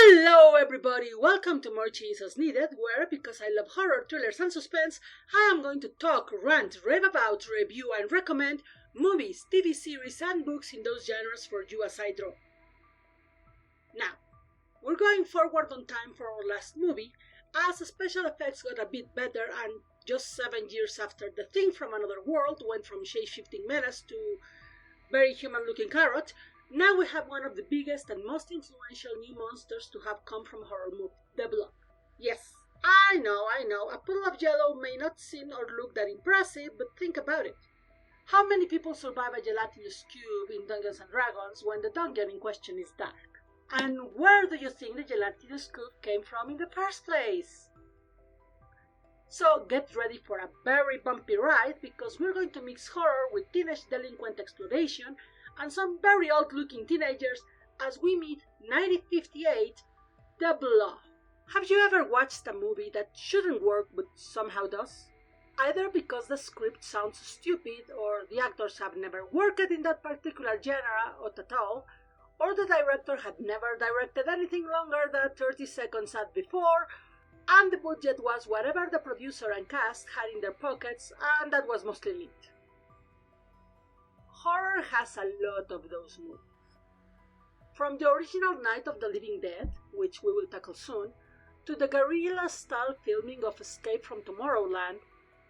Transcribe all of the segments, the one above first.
Hello everybody, welcome to More Cheese as Needed, where, because I love horror, thrillers and suspense, I am going to talk, rant, rave about, review and recommend movies, TV series and books in those genres for you as I draw. Now, we're going forward on time for our last movie, as special effects got a bit better and just 7 years after The Thing from Another World went from shape-shifting menace to very human-looking carrot, now we have one of the biggest and most influential new monsters to have come from horror movie, the Blob. Yes, I know, a puddle of jello may not seem or look that impressive, but think about it. How many people survive a gelatinous cube in Dungeons and Dragons when the dungeon in question is dark? And where do you think the gelatinous cube came from in the first place? So get ready for a very bumpy ride, because we're going to mix horror with teenage delinquent exploration and some very old-looking teenagers as we meet 1958, The Blob. Have you ever watched a movie that shouldn't work but somehow does? Either because the script sounds stupid, or the actors have never worked in that particular genre at all, or the director had never directed anything longer than 30 seconds ad before, and the budget was whatever the producer and cast had in their pockets, and that was mostly lit. Horror has a lot of those movies. From the original Night of the Living Dead, which we will tackle soon, to the guerrilla-style filming of Escape from Tomorrowland,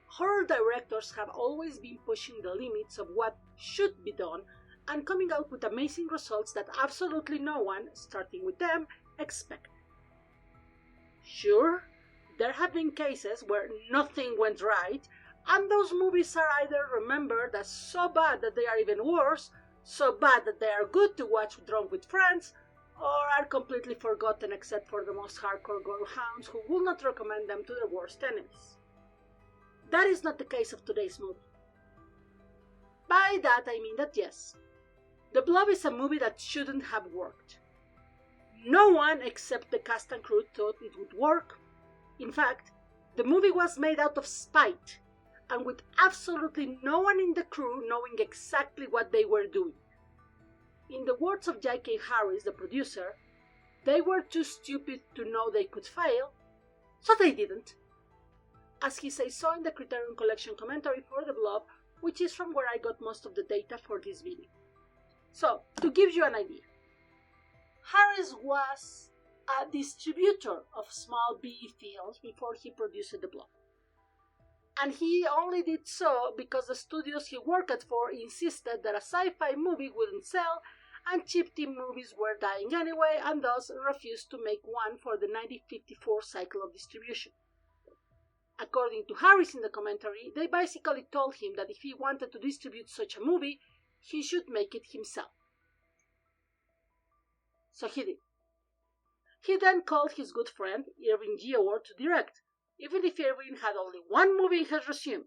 horror directors have always been pushing the limits of what should be done and coming out with amazing results that absolutely no one, starting with them, expected. Sure, there have been cases where nothing went right, and those movies are either remembered as so bad that they are even worse, so bad that they are good to watch drunk with friends, or are completely forgotten except for the most hardcore gore hounds who will not recommend them to their worst enemies. That is not the case of today's movie. By that I mean that yes, The Blob is a movie that shouldn't have worked. No one except the cast and crew thought it would work. In fact, the movie was made out of spite, and with absolutely no one in the crew knowing exactly what they were doing. In the words of J.K. Harris, the producer, they were too stupid to know they could fail, so they didn't. As he says so in the Criterion Collection commentary for The Blob, which is from where I got most of the data for this video. So, to give you an idea, Harris was a distributor of small B films before he produced The Blob. And he only did so because the studios he worked for insisted that a sci-fi movie wouldn't sell, and cheap teen movies were dying anyway, and thus refused to make one for the 1954 cycle of distribution. According to Harris in the commentary, they basically told him that if he wanted to distribute such a movie, he should make it himself. So he did. He then called his good friend Irving Geower to direct, even if Irving had only one movie in his resume,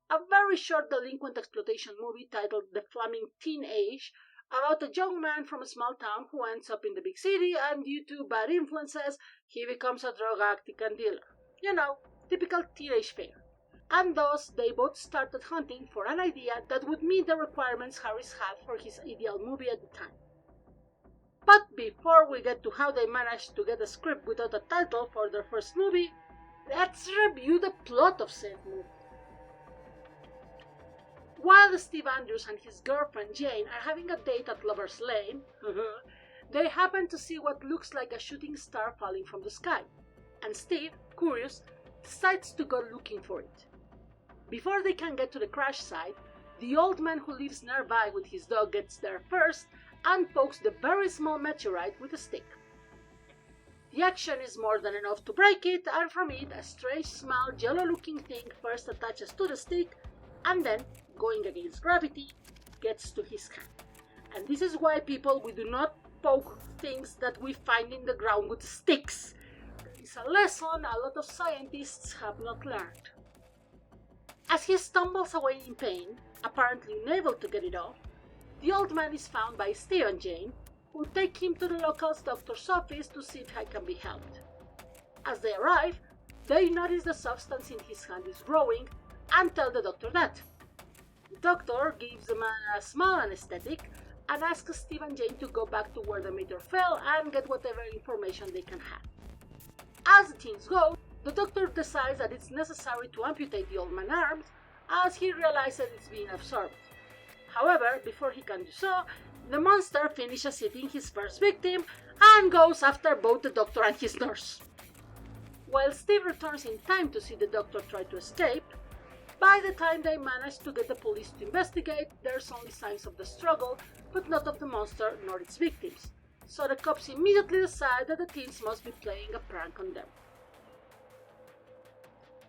a very short delinquent exploitation movie titled The Flaming Teenage, about a young man from a small town who ends up in the big city, and due to bad influences, he becomes a drug addict and dealer. You know, typical teenage fare. And thus, they both started hunting for an idea that would meet the requirements Harris had for his ideal movie at the time. But before we get to how they managed to get a script without a title for their first movie, let's review the plot of said movie. While Steve Andrews and his girlfriend Jane are having a date at Lover's Lane, they happen to see what looks like a shooting star falling from the sky, and Steve, curious, decides to go looking for it. Before they can get to the crash site, the old man who lives nearby with his dog gets there first and pokes the very small meteorite with a stick. The action is more than enough to break it, and from it a strange small yellow-looking thing first attaches to the stick, and then, going against gravity, gets to his hand. And this is why people, we do not poke things that we find in the ground with sticks. It's a lesson a lot of scientists have not learned. As he stumbles away in pain, apparently unable to get it off, the old man is found by Steve and Jane, who take him to the local doctor's office to see if he can be helped. As they arrive, they notice the substance in his hand is growing and tell the doctor that. The doctor gives the man a small anesthetic and asks Steve and Jane to go back to where the meteor fell and get whatever information they can have. As the teens go, the Doctor decides that it's necessary to amputate the old man's arms as he realizes it's being absorbed. However, before he can do so, the monster finishes eating his first victim and goes after both the Doctor and his nurse. While Steve returns in time to see the Doctor try to escape, by the time they manage to get the police to investigate, there's only signs of the struggle, but not of the monster nor its victims. So the cops immediately decide that the teens must be playing a prank on them.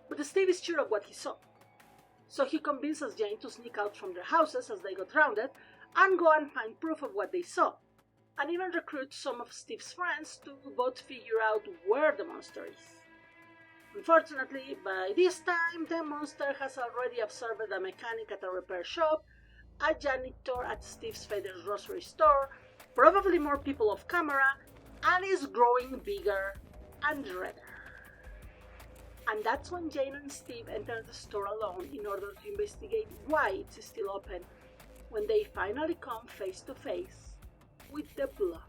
But Steve is sure of what he saw. So he convinces Jane to sneak out from their houses as they got drowned and go and find proof of what they saw, and even recruit some of Steve's friends to both figure out where the monster is. Unfortunately, by this time, the monster has already absorbed a mechanic at a repair shop, a janitor at Steve's father's grocery store, probably more people off camera, and is growing bigger and redder. And that's when Jane and Steve enter the store alone in order to investigate why it's still open, when they finally come face to face with the Blob.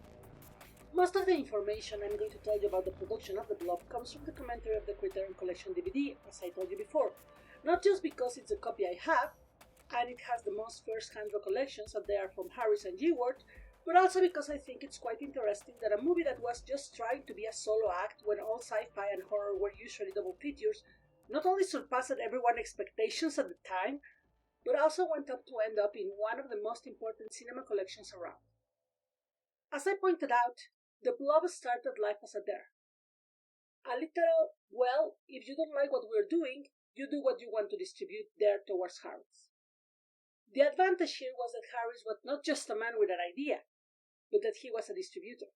Most of the information I'm going to tell you about the production of the Blob comes from the commentary of the Criterion Collection DVD, as I told you before. Not just because it's a copy I have, and it has the most first-hand recollections that they are from Harris and Gewart, but also because I think it's quite interesting that a movie that was just trying to be a solo act when all sci-fi and horror were usually double features not only surpassed everyone's expectations at the time, but also went up to end up in one of the most important cinema collections around. As I pointed out, the Blob started life as a dare. A literal, well, if you don't like what we're doing, you do what you want to distribute dare towards Harris. The advantage here was that Harris was not just a man with an idea, but that he was a distributor.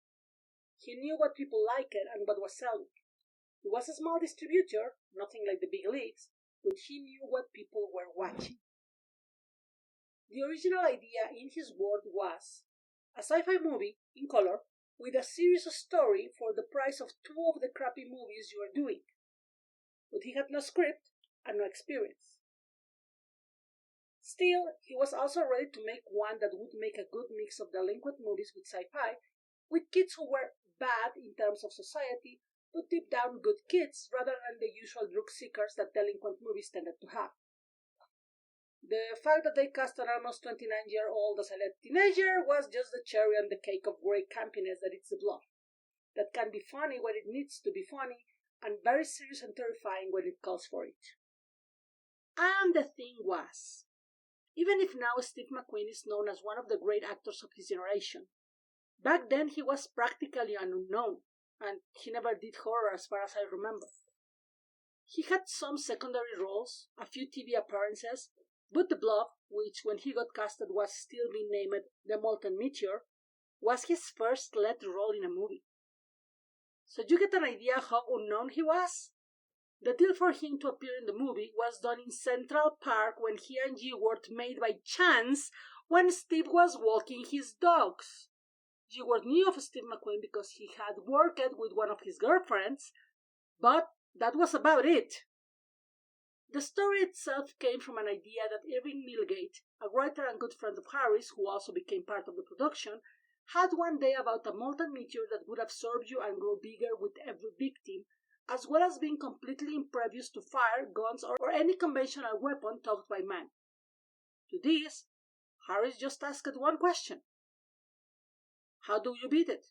He knew what people liked and what was selling. He was a small distributor, nothing like the big leagues, but he knew what people were watching. The original idea in his world was a sci-fi movie in color with a serious story for the price of 2 of the crappy movies you are doing. But he had no script and no experience. Still, he was also ready to make one that would make a good mix of delinquent movies with sci-fi, with kids who were bad in terms of society, but deep down good kids rather than the usual drug seekers that delinquent movies tended to have. The fact that they cast an almost 29-year-old as a late teenager was just the cherry on the cake of great campiness that it's the Blob, that can be funny when it needs to be funny, and very serious and terrifying when it calls for it. And the thing was, even if now Steve McQueen is known as one of the great actors of his generation, back then he was practically an unknown, and he never did horror as far as I remember. He had some secondary roles, a few TV appearances, but the Blob, which when he got casted was still being named The Molten Meteor, was his first lead role in a movie. So you get an idea how unknown he was? The deal for him to appear in the movie was done in Central Park when he and Gewart made by chance when Steve was walking his dogs. Gewart knew of Steve McQueen because he had worked with one of his girlfriends, but that was about it. The story itself came from an idea that Irving Milgate, a writer and good friend of Harris, who also became part of the production, had one day about a molten meteor that would absorb you and grow bigger with every victim, as well as being completely impervious to fire, guns, or any conventional weapon taught by man. To this, Harris just asked one question. How do you beat it?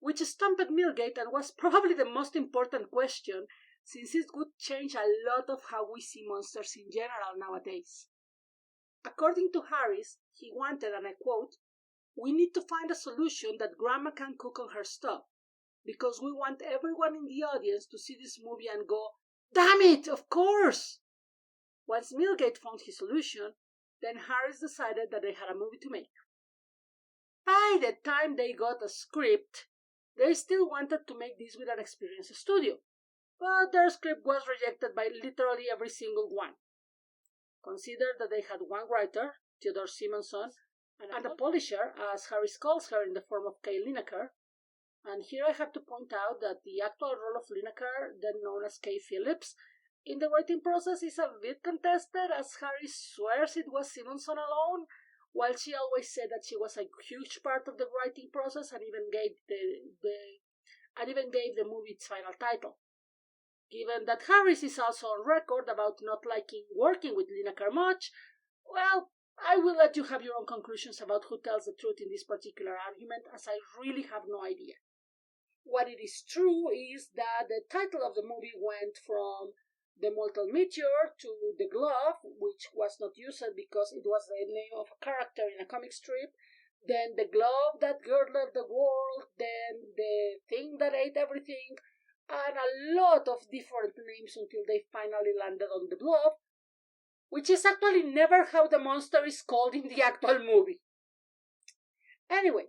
Which stumped Milgate and was probably the most important question, since it would change a lot of how we see monsters in general nowadays. According to Harris, he wanted, and I quote, "We need to find a solution that Grandma can cook on her stove, because we want everyone in the audience to see this movie and go, 'Damn it, of course!'" Once Milgate found his solution, then Harris decided that they had a movie to make. By the time they got a script, they still wanted to make this with an experienced studio, but their script was rejected by literally every single one. Consider that they had one writer, Theodore Simonson, and a polisher, as Harris calls her, in the form of Kay Lineker. And here I have to point out that the actual role of Lineker, then known as Kay Phillips, in the writing process is a bit contested, as Harris swears it was Simonson alone, while she always said that she was a huge part of the writing process and even gave the movie its final title. Given that Harris is also on record about not liking working with Lineker much, well, I will let you have your own conclusions about who tells the truth in this particular argument, as I really have no idea. What it is true is that the title of the movie went from The Molten Meteor to The Glove, which was not used because it was the name of a character in a comic strip, then The Glove That Girdled the World, then The Thing That Ate Everything, and a lot of different names until they finally landed on The Blob, which is actually never how the monster is called in the actual movie. Anyway,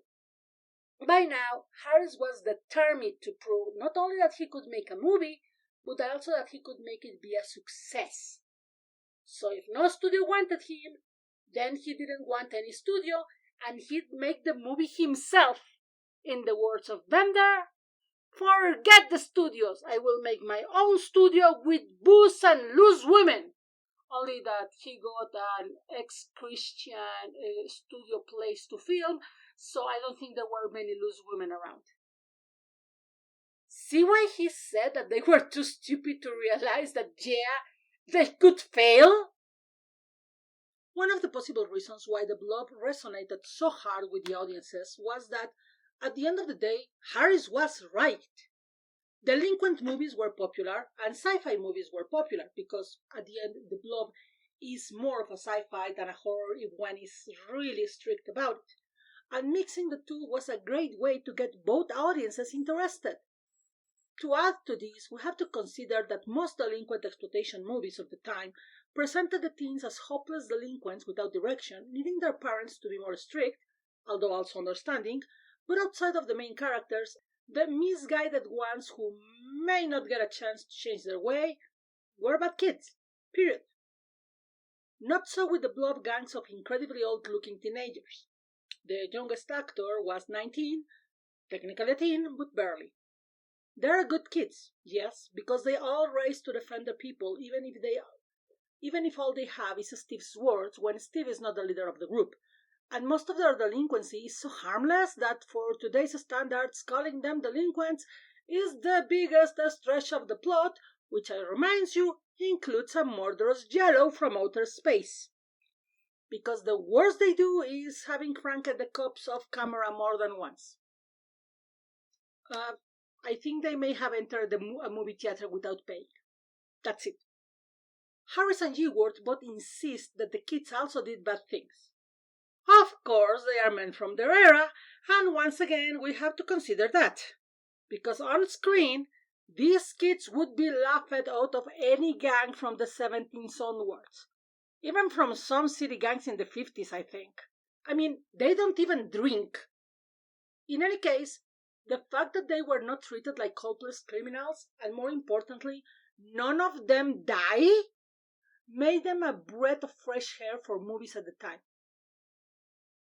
by now, Harris was determined to prove not only that he could make a movie, but also that he could make it be a success. So if no studio wanted him, then he didn't want any studio, and he'd make the movie himself. In the words of Bender, forget the studios, I will make my own studio with booze and loose women. Only that he got an ex-Christian studio place to film, so I don't think there were many loose women around. See why he said that they were too stupid to realize that, yeah, they could fail? One of the possible reasons why The Blob resonated so hard with the audiences was that, at the end of the day, Harris was right. Delinquent movies were popular and sci-fi movies were popular because at the end The Blob is more of a sci-fi than a horror if one is really strict about it. And mixing the two was a great way to get both audiences interested. To add to this, we have to consider that most delinquent exploitation movies of the time presented the teens as hopeless delinquents without direction, needing their parents to be more strict, although also understanding, but outside of the main characters, the misguided ones who may not get a chance to change their way were bad kids. Period. Not so with the Blob gangs of incredibly old-looking teenagers. The youngest actor was 19, technically a teen, but barely. They are good kids, yes, because they all race to defend the people, even if all they have is Steve's words when Steve is not the leader of the group. And most of their delinquency is so harmless that for today's standards, calling them delinquents is the biggest stretch of the plot, which I remind you includes a murderous yellow from outer space. Because the worst they do is having cranked the cops off camera more than once. I think they may have entered a movie theater without paying. That's it. Harris and Ewart both insist that the kids also did bad things. Of course, they are men from their era, and once again we have to consider that. Because on screen, these kids would be laughed out of any gang from the 17th onwards. Even from some city gangs in the 50s, I think. I mean, they don't even drink. In any case, the fact that they were not treated like hopeless criminals, and more importantly, none of them die, made them a breath of fresh air for movies at the time.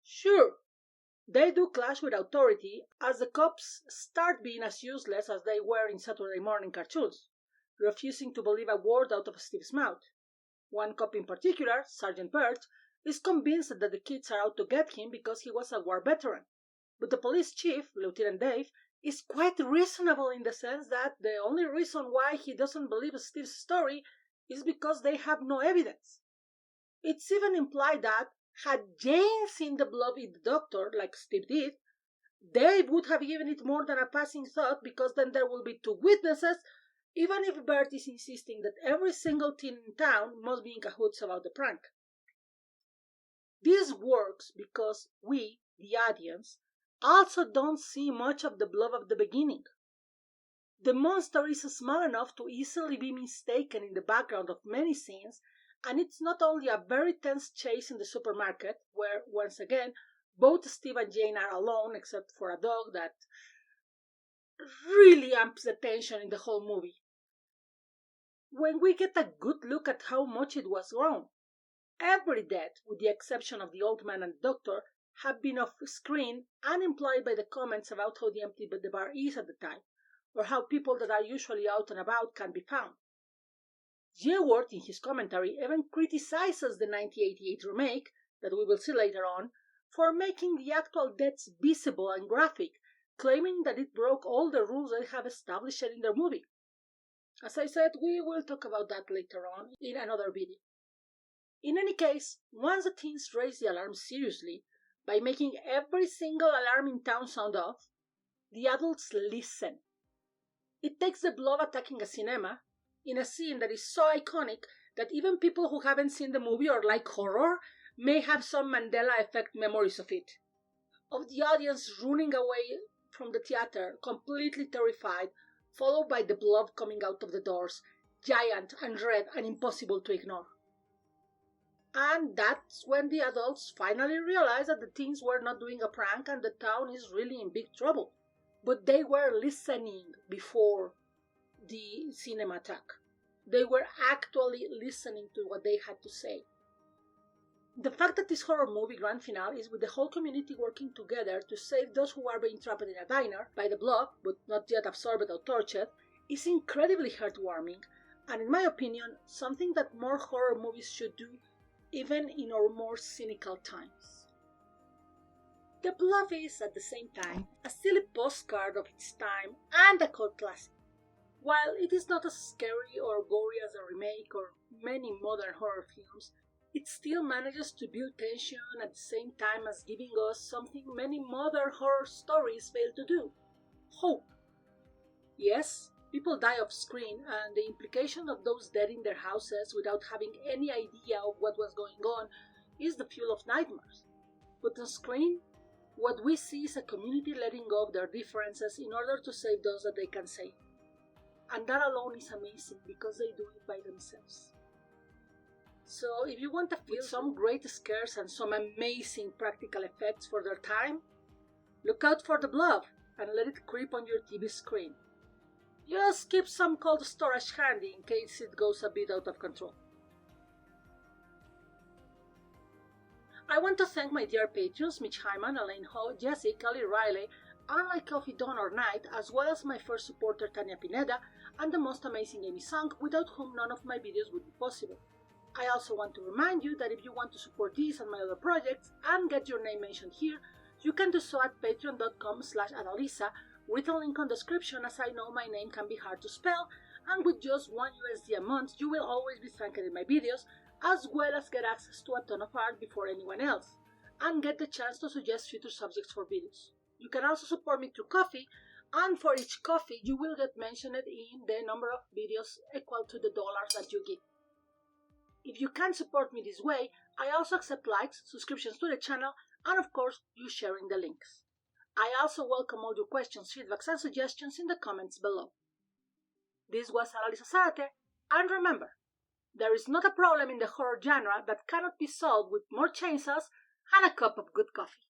Sure, they do clash with authority as the cops start being as useless as they were in Saturday morning cartoons, refusing to believe a word out of Steve's mouth. One cop in particular, Sergeant Burt, is convinced that the kids are out to get him because he was a war veteran. But the police chief, Lieutenant Dave, is quite reasonable in the sense that the only reason why he doesn't believe Steve's story is because they have no evidence. It's even implied that, had Jane seen the Blob eat the doctor, like Steve did, Dave would have given it more than a passing thought because then there will be two witnesses, even if Bert is insisting that every single teen in town must be in cahoots about the prank. This works because we, the audience, also don't see much of the Blob at the beginning. The monster is small enough to easily be mistaken in the background of many scenes, and it's not only a very tense chase in the supermarket, where, once again, both Steve and Jane are alone except for a dog that really amps the tension in the whole movie. When we get a good look at how much it was grown, every death, with the exception of the old man and the doctor, have been off screen and implied by the comments about how empty the bar is at the time, or how people that are usually out and about can be found. Ewart, in his commentary, even criticizes the 1988 remake that we will see later on, for making the actual deaths visible and graphic, claiming that it broke all the rules they have established in their movie. As I said, we will talk about that later on in another video. In any case, once the teens raise the alarm seriously, by making every single alarm in town sound off, the adults listen. It takes the Blob attacking a cinema in a scene that is so iconic that even people who haven't seen the movie or like horror may have some Mandela effect memories of it. Of the audience running away from the theater, completely terrified, followed by the Blob coming out of the doors, giant and red and impossible to ignore. And that's when the adults finally realize that the teens were not doing a prank and the town is really in big trouble. But they were listening before the cinema attack. They were actually listening to what they had to say. The fact that this horror movie grand finale is with the whole community working together to save those who are being trapped in a diner by the Blob, but not yet absorbed or tortured, is incredibly heartwarming, and in my opinion, something that more horror movies should do, even in our more cynical times. The Blob is, at the same time, a silly postcard of its time and a cult classic. While it is not as scary or gory as a remake or many modern horror films, it still manages to build tension at the same time as giving us something many modern horror stories fail to do: hope. Yes, people die off screen, and the implication of those dead in their houses without having any idea of what was going on is the fuel of nightmares. But on screen, what we see is a community letting go of their differences in order to save those that they can save. And that alone is amazing because they do it by themselves. So if you want to feel some great scares and some amazing practical effects for their time, look out for the Blob and let it creep on your TV screen. Just keep some cold storage handy in case it goes a bit out of control. I want to thank my dear patrons Mitch Hyman, Elaine Ho, Jessie, Kelly Riley, Unlike Coffee Dawn or Night, as well as my first supporter Tanya Pineda and the most amazing Amy Sung, without whom none of my videos would be possible. I also want to remind you that if you want to support these and my other projects and get your name mentioned here, you can do so at patreon.com/Adalisa, with a link on description, as I know my name can be hard to spell, and with just $1 a month you will always be thanked in my videos, as well as get access to a ton of art before anyone else, and get the chance to suggest future subjects for videos. You can also support me through Ko-fi, and for each coffee you will get mentioned in the number of videos equal to the dollars that you give. If you can't support me this way, I also accept likes, subscriptions to the channel, and of course, you sharing the links. I also welcome all your questions, feedbacks, and suggestions in the comments below. This was Adalisa Zárate, and remember, there is not a problem in the horror genre that cannot be solved with more chainsaws and a cup of good coffee.